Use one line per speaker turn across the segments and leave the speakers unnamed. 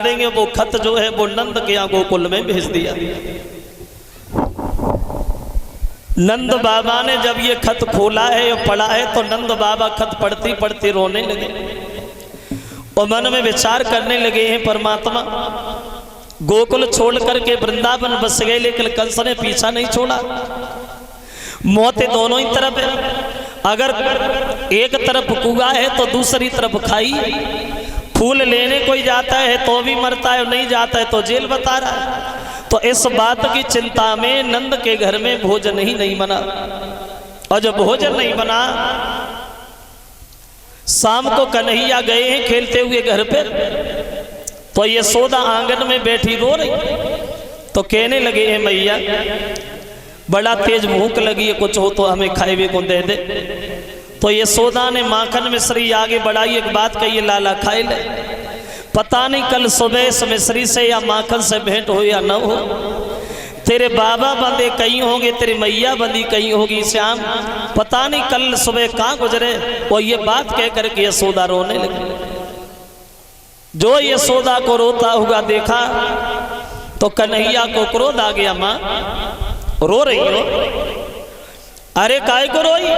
देंगे वो खत जो है वो नंद के यहाँ गोकुल में भेज दिया। नंद बाबा ने जब ये खत खोला है और पढ़ा है तो नंद बाबा खत पढ़ती पढ़ती रोने लगे और मन में विचार करने लगे हैं परमात्मा गोकुल छोड़ करके वृंदावन बस गए, लेकिन कंस ने पीछा नहीं छोड़ा। मौतें दोनों ही तरफ है, अगर एक तरफ कुआं है तो दूसरी तरफ खाई। फूल लेने कोई जाता है तो भी मरता है और नहीं जाता है तो जेल बता रहा है। तो इस बात की चिंता में नंद के घर में भोजन ही नहीं बना, और जब भोजन नहीं बना शाम को कन्हैया गए हैं खेलते हुए घर पे, तो यशोदा आंगन में बैठी रो रही, तो कहने लगे हैं मैया बड़ा तेज भूख लगी है, कुछ हो तो हमें खाए को दे दे। तो यशोदा ने माखन मिश्री आगे बढ़ाई, एक बात कही लाला खाए ले, पता नहीं कल सुबह मिश्री से या माखन से भेंट हो या न हो, तेरे बाबा बंदे कहीं होंगे, तेरी मैया बंदी कहीं होगी, श्याम पता नहीं कल सुबह कहाँ गुजरे। और ये बात कह करके यशोदा रोने लगी। जो यशोदा को रोता हुआ देखा तो कन्हैया को क्रोध आ गया, माँ रो रही हो? अरे काय को रोई?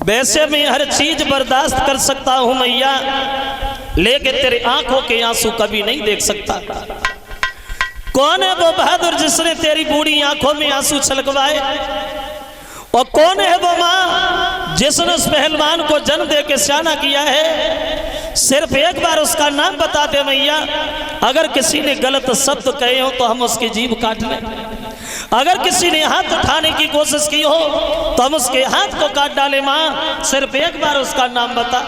वैसे मैं हर चीज बर्दाश्त कर सकता हूं मैया, लेकिन तेरे आंखों के आंसू कभी नहीं देख सकता। कौन है वो बहादुर जिसने तेरी बूढ़ी आंखों में आंसू छलकवाए? और कौन है वो मां जिसने उस पहलवान को जन्म दे के सियाना किया है? सिर्फ एक बार उसका नाम बता दे मैया, अगर किसी ने गलत शब्द कहे हो तो हम उसकी जीभ काट लें, अगर किसी ने हाथ उठाने की कोशिश की हो तो हम उसके हाथ को काट डाले। मां सिर्फ एक बार उसका नाम बता,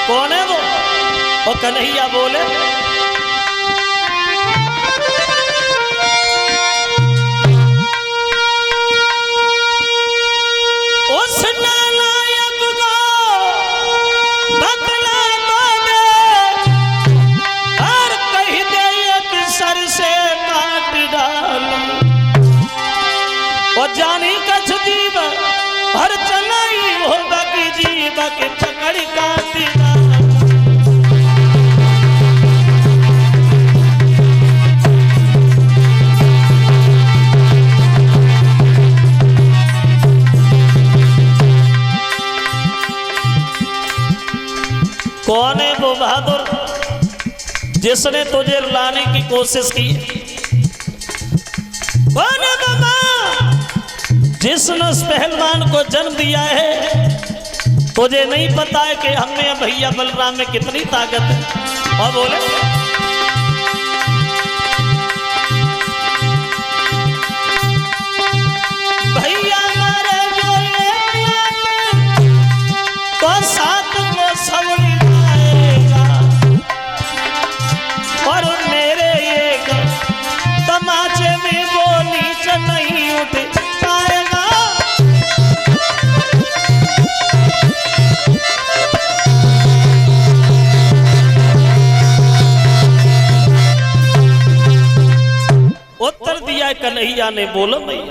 कौन है वो? और कन्हैया बोले उस नालायक को बतला दो दे और कह दे एक सर से काट डालूं, और जानी कछ जीव हर चलाई होगा कि जीव के पकड़ काट डालूं। कौन है वो बहादुर जिसने तुझे रुलाने की कोशिश की? कौन है वो मां जिसने उस पहलवान को जन्म दिया है? तुझे नहीं पता है कि हमें भैया बलराम में कितनी ताकत है? और बोले भैया मारे जो तो साथ को सवली और मेरे एक तमाचे में वो नीचे नहीं उठ पाएगा। उत्तर दिया कन्हैया ने, बोलो नहीं,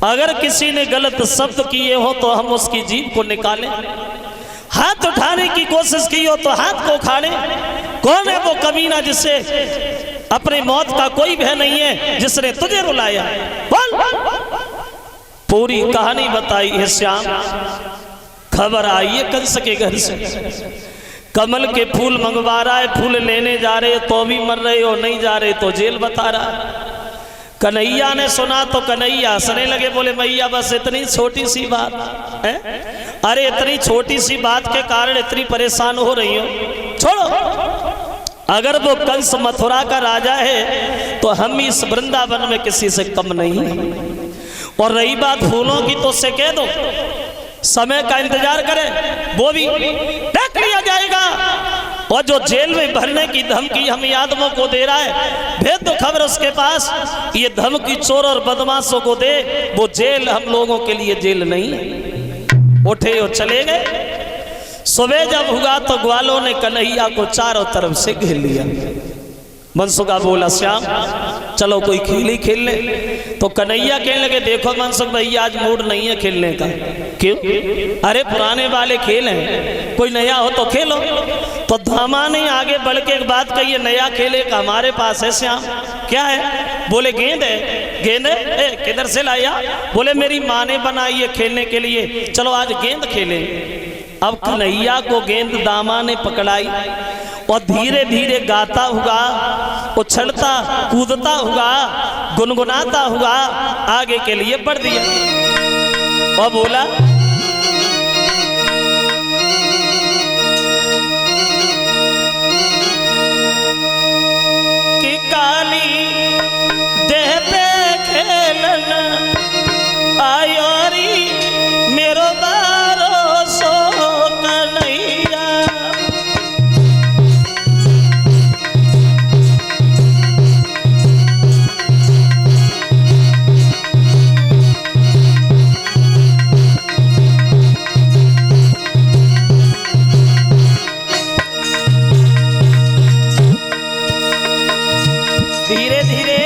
अगर किसी ने गलत शब्द किए हो तो हम उसकी जीभ को निकालें, हाथ उठाने की कोशिश की हो तो हाथ को उखाड़े। कौन है वो कमीना जिससे अपनी मौत का कोई भय नहीं है, जिसने तुझे रुलाया? बोल। पूरी कहानी बताई है श्याम। खबर आई है कंस के घर से, कमल के फूल मंगवा रहा है, फूल लेने जा रहे तो भी मर रहे हो, नहीं जा रहे तो जेल बता रहा है। कन्हैया ने सुना तो कन्हैया हंसने लगे, बोले मैया बस इतनी छोटी सी बात है? अरे इतनी छोटी सी बात के कारण इतनी परेशान हो रही हो? छोड़ो, अगर वो कंस मथुरा का राजा है तो हम इस वृंदावन में किसी से कम नहीं है। और रही बात फूलों की तो उससे कह दो समय का इंतजार करे, वो भी देख लिया जाएगा। और जो जेल में भरने की धमकी हम यादवों को दे रहा है, भेज दो खबर उसके पास, ये धमकी चोर और बदमाशों को दे। वो जेल हम लोगों के लिए जेल नहीं है। उठे और चले गए। सुबह जब हुआ तो ग्वालों ने कन्हैया को चारों तरफ से घेर लिया। मनसुखा बोला श्याम चलो कोई खेल ही खेल ले। तो कन्हैया कहने लगे देखो मनसुख भैया आज मूड नहीं है खेलने का। क्यों? अरे पुराने वाले खेल हैं, कोई नया हो तो खेलो। तो धामा ने आगे बढ़ के एक बात कही है, नया खेले का हमारे पास है श्याम। क्या है? बोले गेंद है। गेंद है? किधर से लाया? बोले मेरी माँ ने बनाई है खेलने के लिए, चलो आज गेंद खेलें। अब कन्हैया को गेंद दामा ने पकड़ाई और धीरे धीरे गाता हुआ, उछलता कूदता हुआ, गुनगुनाता हुआ आगे के लिए बढ़ दिया और बोला कि काली देह पे खेलन आयोरी मेरो बारो सो कन्हैया। धीरे धीरे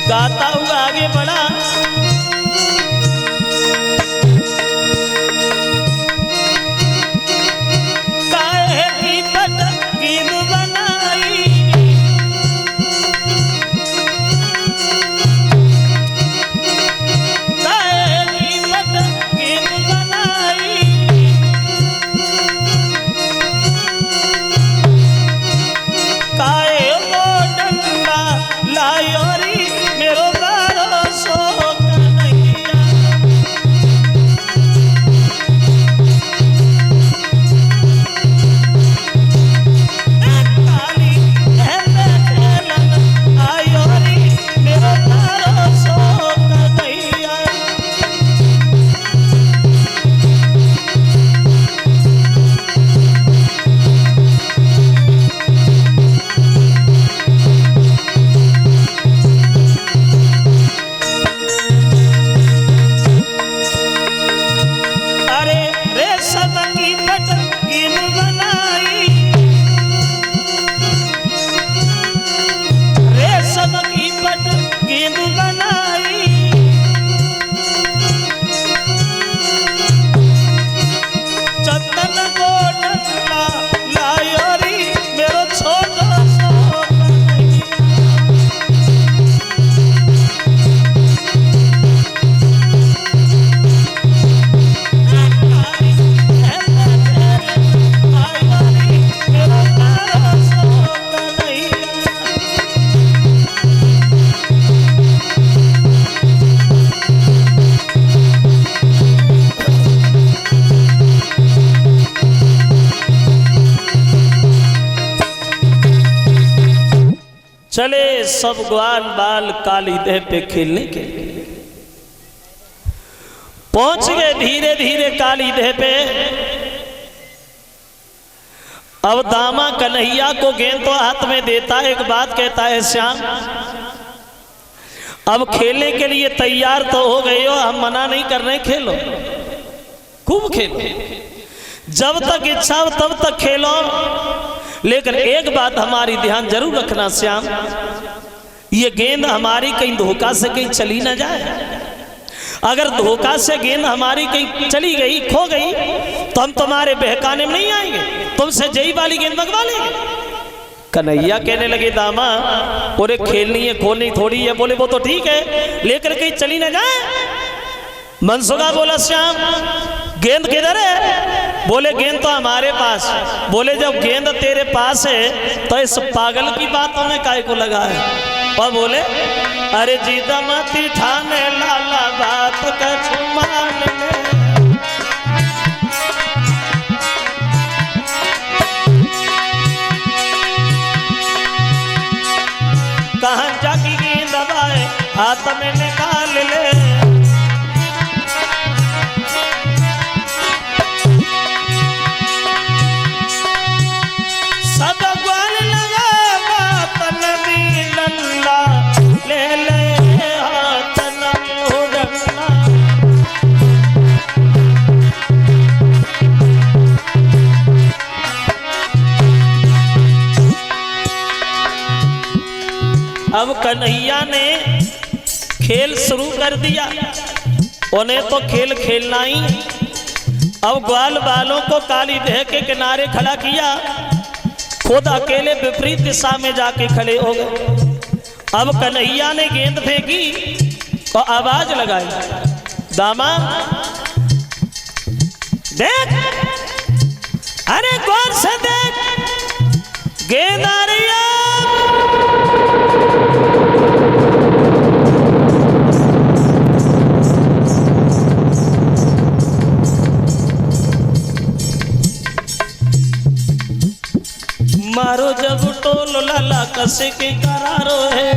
गाता हुआ आगे बढ़ा। काहे की पटकीन बनाई, काहे की पटकीन बनाई, काहे लायोरी मेरो बारो सो कन्हैया। काली खेलन आयोरी मेरो बारो सो कन्हैया। रेशम की पटकीन बनाई, रेशम की पटकीन बनाई, चंदन को डंडा लायोरी मेरो छोटो सो चले सब ग्वाल बाल काली देह पे खेलने के लिए पहुंच गए धीरे धीरे काली देह पे। अब दामा कन्हैया को गेंद तो हाथ में देता है, एक बात कहता है श्याम अब खेलने के लिए तैयार तो हो गए हो, हम मना नहीं कर रहे, खेलो खूब खेलो, जब तक इच्छा हो तब तक खेलो, लेकिन एक बात हमारी ध्यान जरूर रखना श्याम, ये गेंद हमारी कहीं धोखा से कहीं चली ना जाए। अगर धोखा से गेंद हमारी कहीं चली गई, खो गई, तो हम तुम्हारे बहकाने में नहीं आएंगे, तुमसे जई वाली गेंद मंगवा लेंगे। कन्हैया कहने लगे दामा बोले खेलनी है खोलनी थोड़ी है। बोले वो तो ठीक है, लेकर कहीं चली ना जाए। मनसुखा बोला श्याम गेंद किधर है? बोले गेंद तो हमारे पास। बोले जब गेंद तेरे पास है तो इस पागल की बातों में काहे को लगा है? और बोले अरे जीदा मती ठाने लाला बात कछ मान ले, कहाँ जाकी गेंद दबाए हाथ में निकाल ले। सब ग्वाल लगा बात नदी लल्ला ले ले हाथ न मुड़ना। अब कन्हैया ने खेल शुरू कर दिया, उन्हें तो खेल खेलना ही। अब ग्वाल बालों को काली देह के किनारे खड़ा किया, खुद अकेले विपरीत दिशा में जाके खड़े हो गए। अब कन्हैया ने गेंद फेंकी और आवाज लगाई, दामाद देख, अरे गौर से देख, गेंद आ रही है। मारो जब टोल लाला कसे के करारो है,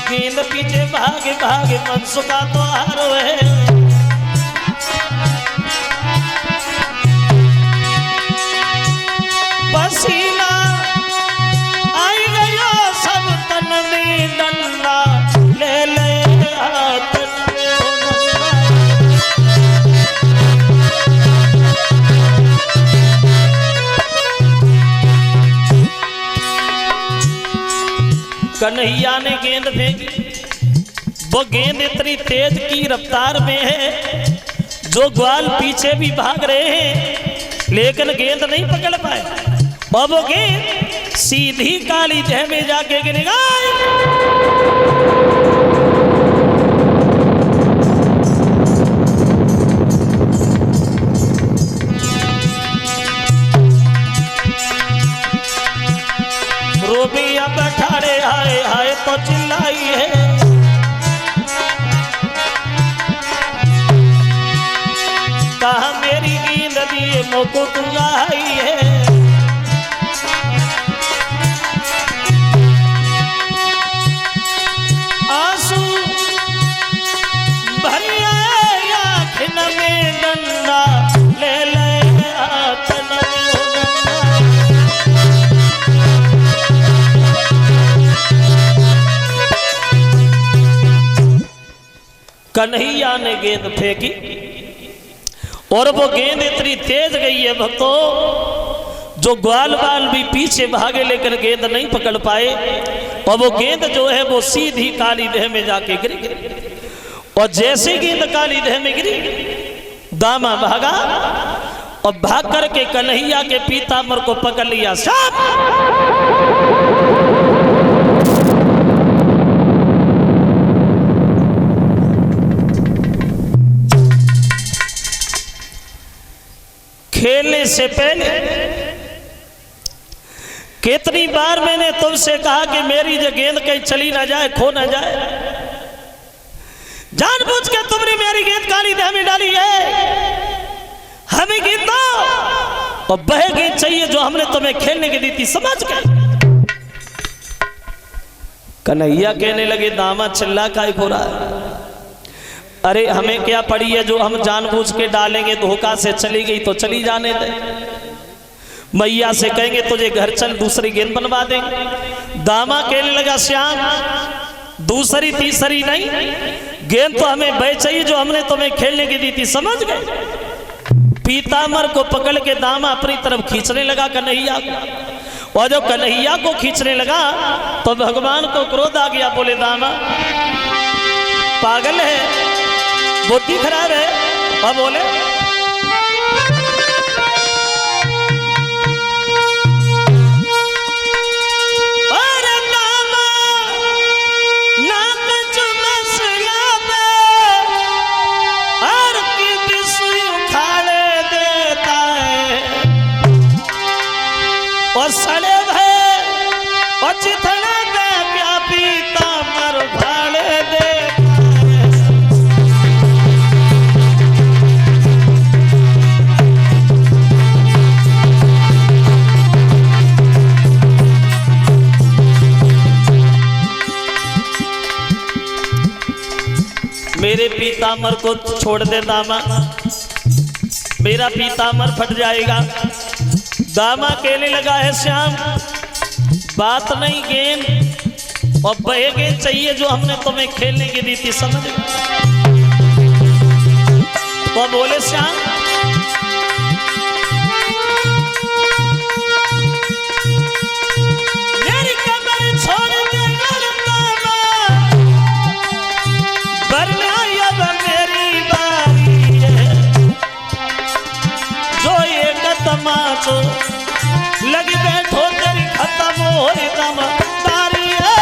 गेंद पीछे भागे भागे मनसुका तो हारो है। पसीना आई गया सब तन में, डंडा ले ले हाथ कन्हैया ने गेंद फेंकी। वो गेंद इतनी तेज की रफ्तार में है, जो ग्वाल पीछे भी भाग रहे हैं लेकिन गेंद नहीं पकड़ पाए। और वो गेंद सीधी काली देह में जाके गिरेगा। रोबिया बैठाड़े हाय हाय तो चिल्लाई है, कहा मेरी गेंद दिए मोको तू आई है। आंसू भरी आँख में, डंडा ले ले हाथ न कन्हैया ने गेंद फेंकी और वो गेंद इतनी तेज गई है भक्तों, जो ग्वाल बाल भी पीछे भागे लेकर गेंद नहीं पकड़ पाए। और वो गेंद जो है वो सीधी काली देह में जाके गिरी। और जैसे गेंद काली देह में गिरी, दामा भागा और भाग करके कन्हैया के पीताम्बर को पकड़ लिया। साहब खेलने से पहले कितनी बार मैंने तुमसे कहा कि मेरी जो गेंद कहीं चली ना जाए, खो ना जाए। जानबूझ के तुमने मेरी गेंद काली देह में डाली है। हमें गेंद दो और वह गेंद चाहिए जो हमने तुम्हें खेलने की दी थी, समझ गए? कन्हैया कहने लगे, दामा चिल्ला काहे हो रहा है? अरे हमें क्या पड़ी है जो हम जानबूझ के डालेंगे, धोखा से चली गई तो चली जाने दे। मैया से कहेंगे तुझे घर चल, दूसरी गेंद बनवा देंगे। दामा कहने लगा, श्याम दूसरी तीसरी नहीं, गेंद तो हमें वह चाहिए जो हमने तुम्हें खेलने की दी थी, समझ गए? पीताम्बर को पकड़ के दामा अपनी तरफ खींचने लगा कन्हैया को। और जब कन्हैया को खींचने लगा तो भगवान को क्रोध आ गया। बोले, दामा पागल है, बुद्धि खराब है। और बोले, अरे दामा नाक चुमसला में और की बिसु उखाड़े देता है, और सड़े भय और चिथड़े में क्या पीताम्बर उखाड़े दे। मेरे पीताम्बर को छोड़ दे दामा, मेरा पीताम्बर फट जाएगा। दामा कहने लगा है, श्याम बात नहीं गेंद और वह गेंद चाहिए जो हमने तुम्हें खेलने की दी थी, समझ गए? तो बोले, श्याम मेरी कमर छोड़ दे दामा, तमाचो लग बैठो तेरी खत्म हो दमदारी है।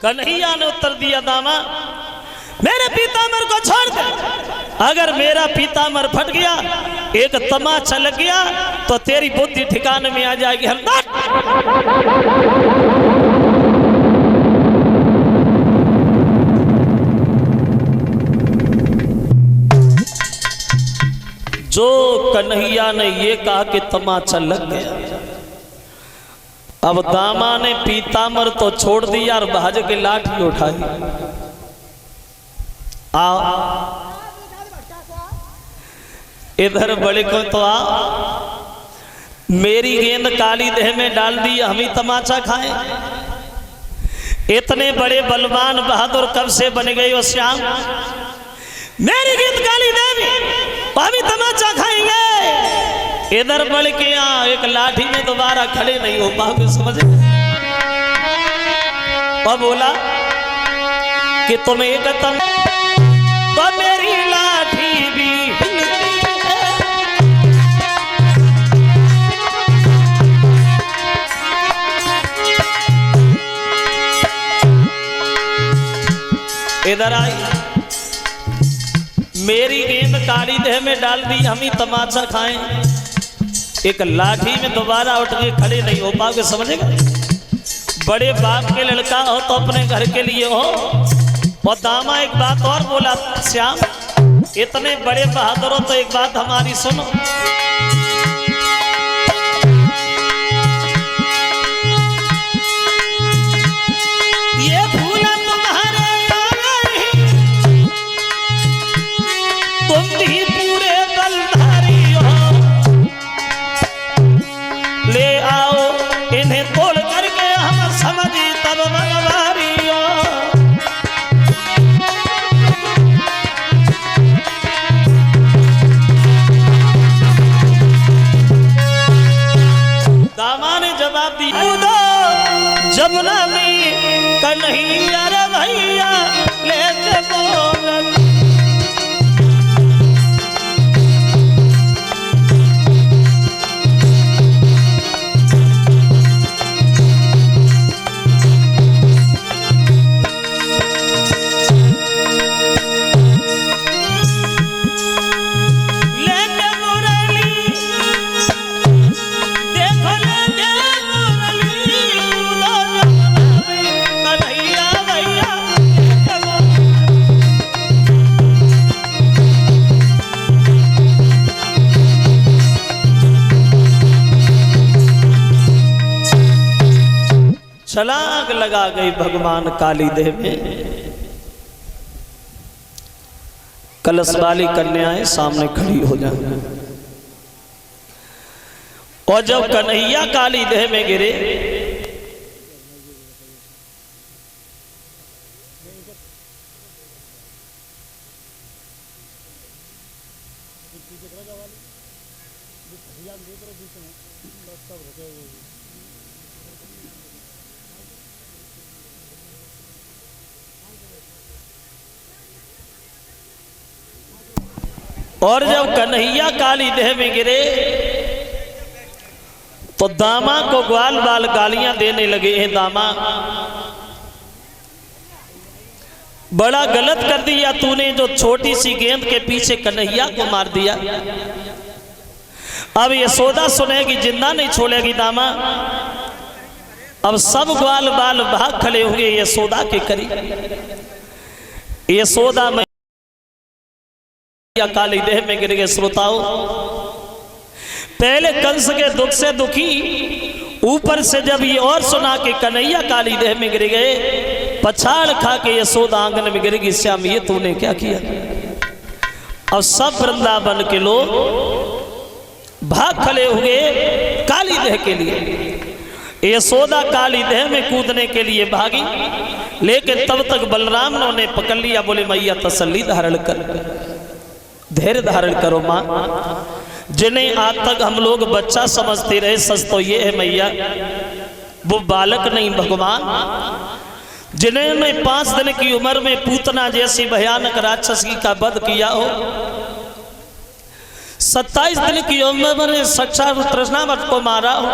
कन्हैया ने उत्तर दिया दामा मेरे पीताम्बर को छोड़ दे, अगर मेरा पीताम्बर फट गया एक तमाचा लग गया तो तेरी बुद्धि ठिकाने में आ जाएगी। हरदार जो कन्हैया ने ये कहा कि तमाचा लग गया, अब दामा ने पीताम्बर तो छोड़ दिया और भाज के लाठी उठाई। आओ इधर बड़े को तो आ, मेरी गेंद काली देह में डाल दी, हम ही तमाचा खाए। इतने बड़े बलवान बहादुर कब से बन गए हो श्याम, मेरी गेंद काली देह में हम ही तमाचा खाएंगे। इधर बढ़ के यहाँ एक लाठी में दोबारा खड़े नहीं हो पाओगे, समझे। और बोला कि तुम एक तम तो मेरी लाठी भी हिलती है। इधर आई, मेरी गेंद काली देह में डाल दी, हम ही तमाचा खाएं। एक लाठी में दोबारा उठ के खड़े नहीं हो पाओगे, समझेगा। बड़े बाप के लड़का हो तो अपने घर के लिए हो। और दामा एक बात और बोला श्याम, इतने बड़े बहादुर हो तो एक बात हमारी सुनो। ये फूल तुम्हारे तुम भी पूरे बलधारी हो, ले आओ इन्हें तोड़ करके हम समझी तब मनवारी हो। दामा ने जवाब दिया जमुना में कन्हैया रे भैया ले बोल। छलांग लगा गई भगवान काली देह में। कलश वाली कन्याएं सामने खड़ी हो जाए और जब कन्हैया काली देह में गिरे और जब कन्हैया काली देह में गिरे तो दामा को ग्वाल बाल गालियां देने लगे हैं। दामा बड़ा गलत कर दिया तूने, जो छोटी सी गेंद के पीछे कन्हैया को मार दिया। अब यशोदा सुनेगी, जिंदा नहीं छोड़ेगी दामा। अब सब ग्वाल बाल भाग खड़े होंगे यशोदा के करीब। यशोदा में काली देह में गिर गए। श्रोताओं, पहले कंस के दुख से दुखी, ऊपर से जब ये और सुना कि कन्हैया काली देह में गिर गए, पछाड़ खा के यशोदा आंगन में गिर गई। श्याम ये तूने क्या किया? अब सब वृंदावन के लोग भाग खड़े हुए काली देह के लिए। यशोदा काली देह में कूदने के लिए भागी, लेकिन तब तक बलराम ने उन्हें पकड़ लिया। बोले मैया तसल्ली धारण कर, धैर्य धारण करो माँ। जिन्हें आज तक हम लोग बच्चा समझते रहे, सच तो ये है मैया वो बालक नहीं भगवान, जिन्होंने 5 दिन की उम्र में पूतना जैसी भयानक राक्षसी का वध किया हो, 27 दिन की उम्र में साक्षात तृष्णावत को मारा हो,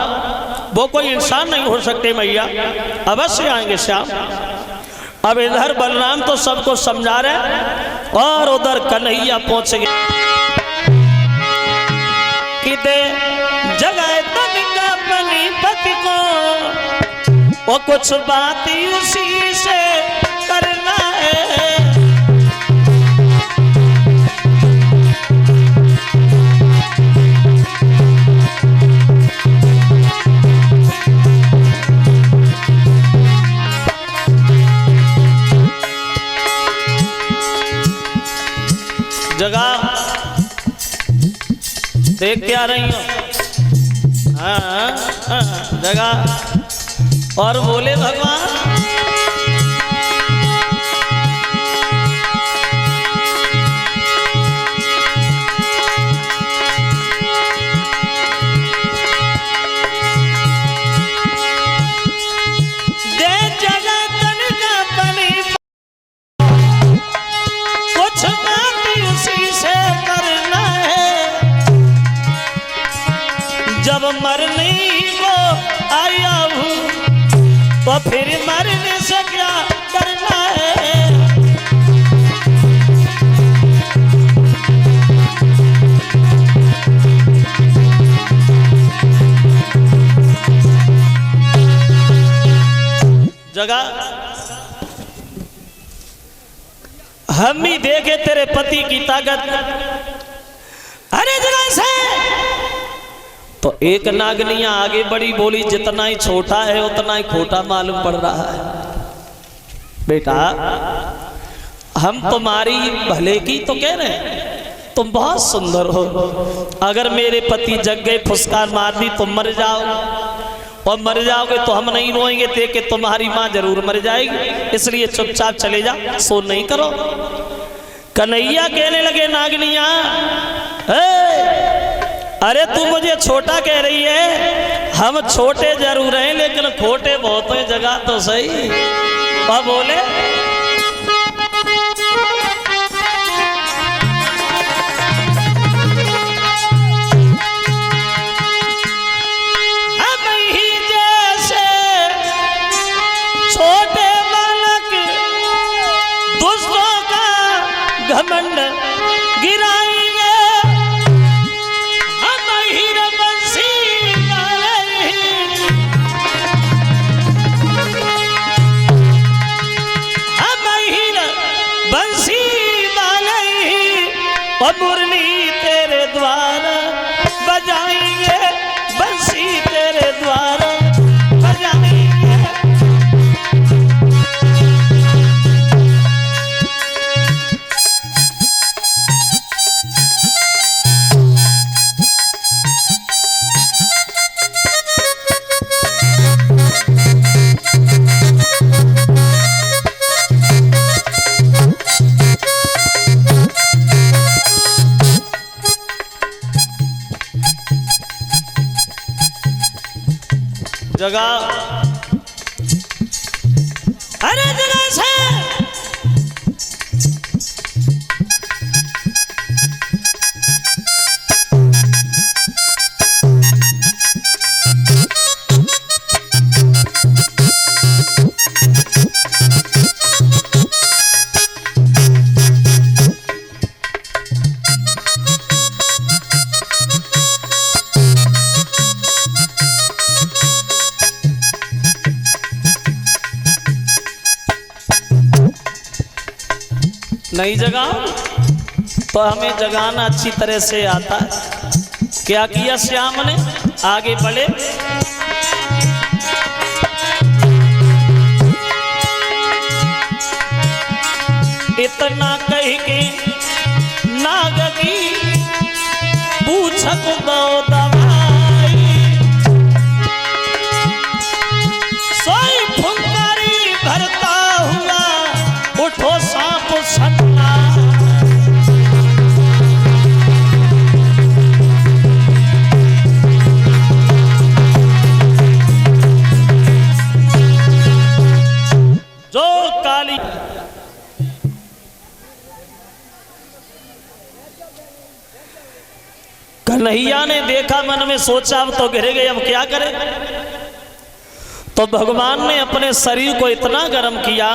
वो कोई इंसान नहीं हो सकते मैया। अवश्य आएंगे श्याम। अब इधर बलराम तो सबको समझा रहे और उधर कन्हैया पहुंच गए कि दे जगह तनिका अपनी पति को, वो कुछ बात ही उसी से करना है। जगह देख क्या रही हो? हाँ, हाँ, जगह और बोले भगवान दे जगह तनिका अपनी कुछ बात उसी से करना है। जब मरने को आया हूँ तो फिर मरने से क्या करना है। जगह हम ही देखे तेरे पति की ताकत। अरे जगह से तो एक नागनिया आगे बढ़ी, बोली जितना ही छोटा है उतना ही खोटा मालूम पड़ रहा है। बेटा हम तुम्हारी भले की तो कह रहे हैं, तुम बहुत सुंदर हो। अगर मेरे पति जग गए, फुसकार मार दी, तुम मर जाओ, और मर जाओगे तो हम नहीं रोएंगे, देख के तुम्हारी माँ जरूर मर जाएगी, इसलिए चुपचाप चले जाओ, सो नहीं करो। कन्हैया कहने लगे नागनिया, अरे तू मुझे छोटा कह रही है, हम छोटे जरूर हैं लेकिन खोटे बहुत हैं। जगह तो सही। और बोले हम ही जैसे छोटे बालक दुष्टों का घमंड गिराएंगे। और मुरली तेरे द्वारा बजाएंगे, बंसी तेरे द्वारा बजाएंगे। जगह अरे जगह से नहीं जगाओ तो हमें जगाना अच्छी तरह से आता है। क्या किया श्याम ने? आगे बढ़े, इतना कह के नाग की पूछक दो दवाई, सोई फुंकारी भरता हुआ उठो सांप सन्ना। कन्हैया ने देखा, मन में सोचा अब तो गिर गए, अब क्या करें। तो भगवान ने अपने शरीर को इतना गर्म किया,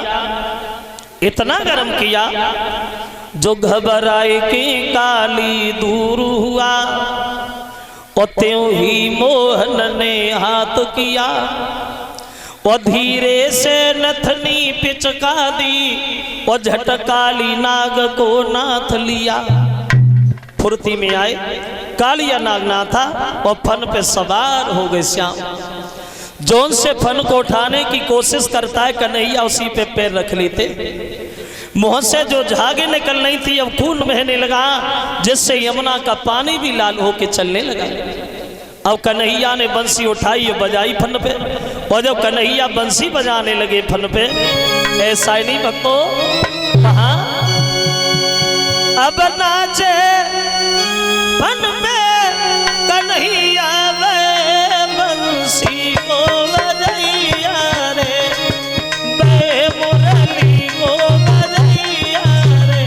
इतना गर्म किया, जो घबराए कि काली दूर हुआ, और त्यों ही मोहन ने हाथ किया, और धीरे से नथनी पिचका दी, और झटकाली नाग को नाथ लिया। फुर्ती में आए, कालिया नाग ना था, और फन पे सवार हो गए श्याम। जोन से फन को उठाने की कोशिश करता है कन्हैया, उसी पे पैर रख लेते। मुंह से जो झागे निकल रही थी अब खून बहने लगा, जिससे यमुना का पानी भी लाल होके चलने लगा। अब कन्हैया ने बंसी उठाई और बजाई फन पे, और जब कन्हैया बंसी बजाने लगे फन पे, ऐसा ही नहीं भक्तों, कहा अब नाचे फन पे कन्हैया वे बंसी को बजैया रे, बे मुरली को बजैया रे।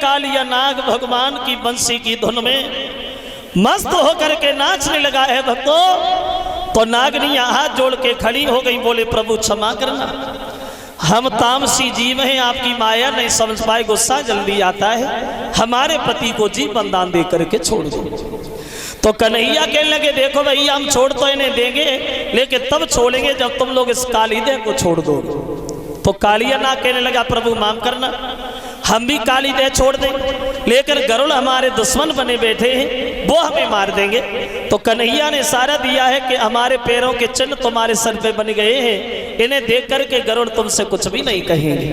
कालिया नाग भगवान की बंसी की धुन में मस्त होकर के नाचने लगा है भक्तों। तो नागनिया हाथ जोड़ के खड़ी हो गई, बोले प्रभु क्षमा करना, हम तामसी जीव हैं, आपकी माया नहीं समझ पाए, गुस्सा जल्दी आता है, हमारे पति को जीव बंदान दे करके छोड़ दो। तो कन्हैया कहने लगे देखो भैया हम छोड़ तो इन्हें देंगे, लेकिन तब छोड़ेंगे जब तुम लोग इस कालीदे को छोड़ दो। तो कालिया नाग कहने लगा प्रभु माफ करना, हम भी कालीदे छोड़ दें, लेकर गरुड़ हमारे दुश्मन बने बैठे हैं, वो हमें मार देंगे। तो कन्हैया ने इशारा दिया है कि हमारे पैरों के चिन्ह तुम्हारे सर पे बन गए हैं, इन्हें देख करके गरुड़ तुमसे कुछ भी नहीं कहेंगे।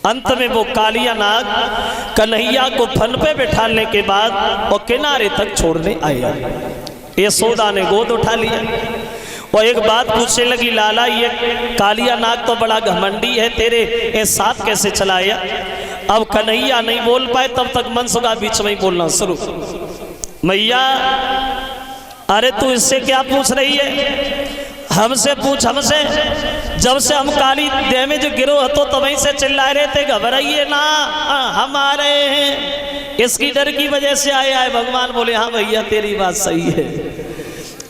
अंत में वो कालिया नाग कन्हैया को फन पे बैठाने के बाद वो किनारे तक छोड़ने आया। यशोदा ने गोद उठा लिया और एक बात पूछने लगी, लाला ये कालिया नाग तो बड़ा घमंडी है, तेरे ये साथ कैसे चलाया? अब कन्हैया नहीं बोल पाए, तब तक मनसुखा बीच में ही बोलना शुरू, मैया अरे तू इससे क्या पूछ रही है, हमसे पूछ, हमसे। जब से हम काली देह में जो गिरो तो तभी से चिल्ला रहे थे घबराइए ना, हम आ रहे हैं, इसकी डर की वजह से आए आए। भगवान बोले हाँ भैया तेरी बात सही है।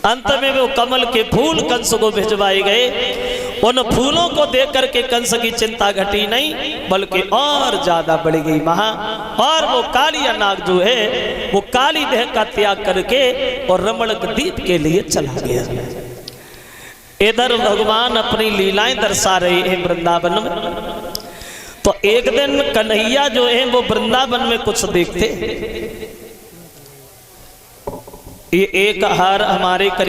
अंत में वो कमल के फूल कंस को भिजवाए गए। उन फूलों को देख करके कंस की चिंता घटी नहीं, बल्कि और ज्यादा बढ़ गई महा। और वो कालिया नाग जो है वो काली देह का त्याग करके और रमणक द्वीप के लिए चला गया। इधर भगवान अपनी लीलाएं दर्शा रहे हैं वृंदावन में। तो एक दिन कन्हैया जो है वो वृंदावन में कुछ देखते, ये एक हार हमारे